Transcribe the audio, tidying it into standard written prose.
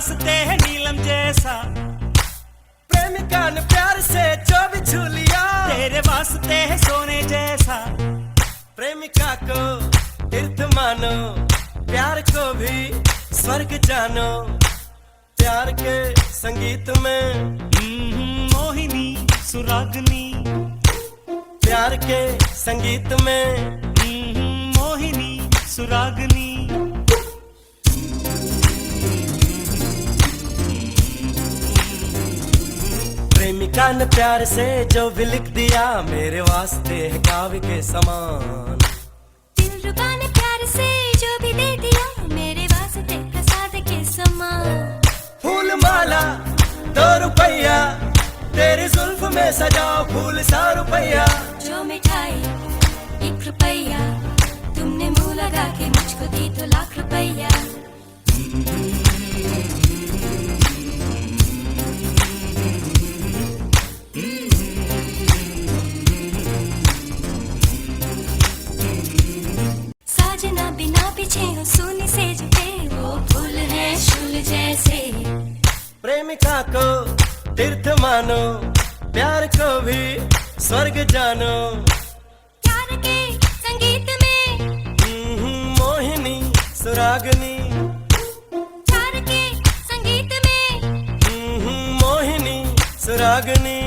वास्ते है नीलम जैसा, प्रेमिका ने प्यार से जो भी छू लिया, तेरे वास्ते है सोने जैसा। प्रेमिका को तीर्थ मानो, प्यार को भी स्वर्ग जानो। प्यार के संगीत में मोहिनी सुरागनी, प्यार के संगीत में मोहिनी सुरागनी। प्रेमिका ने प्यार से जो भी लिख दिया, मेरे वास्ते है काव्य के समान। दिलरुबा ने प्यार से जो भी दे दिया, मेरे वास्ते प्रसाद के समान। फूल माला 2 रुपया, तेरी जुल्फ में सजाओ फूल 100 रुपया। जो मिठाई 1 रुपया, तुमने मुंह लगा के मुझको दी तो लाख रुपया। साजना बिना पीछे हो सोने से जुटे, वो फूल है शूल जैसे। प्रेमिका को तीर्थ मानो, प्यार को भी स्वर्ग जानो। प्यार के संगीत में मोहिनी सुरागनी, प्यार के संगीत में मोहिनी सुरागनी।